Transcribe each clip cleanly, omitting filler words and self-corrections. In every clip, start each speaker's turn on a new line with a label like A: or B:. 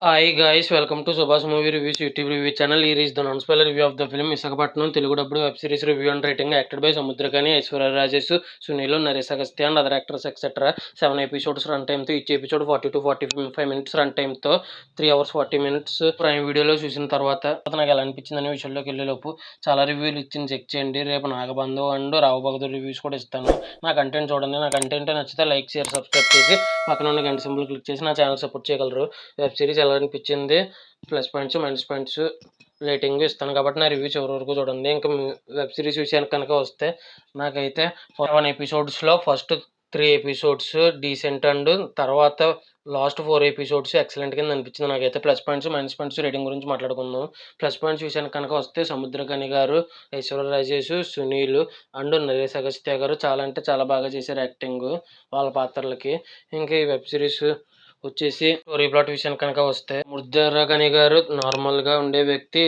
A: Hi guys, welcome to Subhash movie reviews YouTube review channel. ఈ is the non spoiler review of the film Visakhapatnam Telugu dubbed web series review and rating acted by Samuthirakani, Aishwarya Rajesh, Sunil, Naresh Agastya and other actors etcetera. 7 episodes run టైమ్తో, each episode 40 to 45 minutes run టైమ్తో, 3 hours 40 minutes prime వీడియోలో చూసిన తర్వాత నాకు ఎలా అనిపించింది అనే విషయంలోకి వెళ్ళేలోపు చాలా రివ్యూలు ఇచ్చింది చెక్ చేయండి. రేపు నాగబంధు అండ్ రావు బహదూర్ రివ్యూస్ కూడా ఇస్తాను. నా కంటెంట్ చూడండి. నా కంటెంట్ నచ్చితే లైక్, షేర్, సబ్స్క్రైబ్ చేసి పక్కన ఉన్న గంట సింబల్ క్లిక్ చేసి నా ఛానల్ సపోర్ట్ చేయగలరు. వెబ్ సిరీస్ ఎలా అనిపించింది, plus points, minus points, rating ఇస్తాను కాబట్టి నా రివ్యూ చివరి వరకు చూడండి. ఇంకా వెబ్ సిరీస్ విషయానికి కనుక వస్తే, నాకైతే 7 ఎపిసోడ్స్లో ఫస్ట్ 3 ఎపిసోడ్స్ డీసెంట్ అండ్ తర్వాత లాస్ట్ 4 ఎపిసోడ్స్ ఎక్సలెంట్ కింద అనిపించింది నాకైతే. Plus points, minus points, rating గురించి మాట్లాడుకుందాం. ప్లస్ పాయింట్స్ విషయానికి కనుక వస్తే, సముద్రకని గారు, ఐశ్వర్య రాజేష్, సునీల్ అండ్ నరేష్ అగస్త్య గారు చాలా అంటే చాలా బాగా చేశారు యాక్టింగ్ వాళ్ళ పాత్రలకి. ఇంకా ఈ వెబ్ సిరీస్ వచ్చేసి స్టోరీ ప్లాట్ విషయానికి కనుక వస్తే, ముద్రగని గారు నార్మల్గా ఉండే వ్యక్తి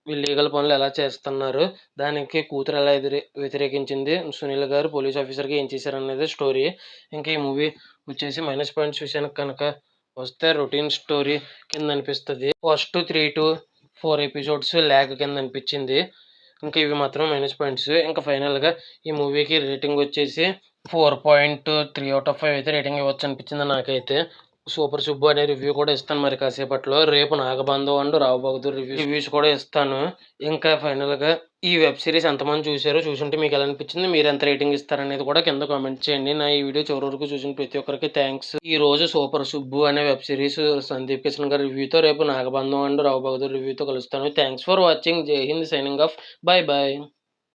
A: ఇల్లీగల్ పనులు ఎలా చేస్తున్నారు, దానికి కూతురు ఎలా వ్యతిరేకించింది, సునీల్ గారు పోలీస్ ఆఫీసర్గా ఏం చేశారు అనేది స్టోరీ. ఇంకా ఈ మూవీ వచ్చేసి మైనస్ పాయింట్స్ విషయానికి కనుక వస్తే, రొటీన్ స్టోరీ కింద అనిపిస్తుంది. ఫస్ట్ 3 to 4 ఎపిసోడ్స్ ల్యాగ్ కింద అనిపించింది. ఇంకా ఇవి మాత్రం మైనస్ పాయింట్స్. ఇంకా ఫైనల్గా ఈ మూవీకి రేటింగ్ వచ్చేసి 4.3/5 అయితే రేటింగ్ ఇవ్వచ్చు అనిపించింది నాకైతే. సూపర్ సుబ్బు అనే రివ్యూ కూడా ఇస్తాను మరి కాసేపట్లో. రేపు నాగబంధు అండ్ రావు బహదూర్ రివ్యూస్ కూడా ఇస్తాను. ఇంకా ఫైనల్గా ఈ వెబ్ సిరీస్ ఎంతమంది చూశారో, చూసుంటే మీకు ఎలా అనిపించింది, మీరు ఎంత రేటింగ్ ఇస్తారనేది కూడా కింద కామెంట్ చేయండి. నా ఈ వీడియో చివరి వరకు చూసిన ప్రతి ఒక్కరికి థ్యాంక్స్. ఈ రోజు సూపర్ సుబ్బు అనే వెబ్ సిరీస్ సందీప్ కిషన్ గారి రివ్యూతో, రేపు నాగబంధు అండ్ రావు బహదూర్ రివ్యూతో కలుస్తాను. Thanks for watching. జై హింద్, సైనింగ్ ఆఫ్. Bye bye.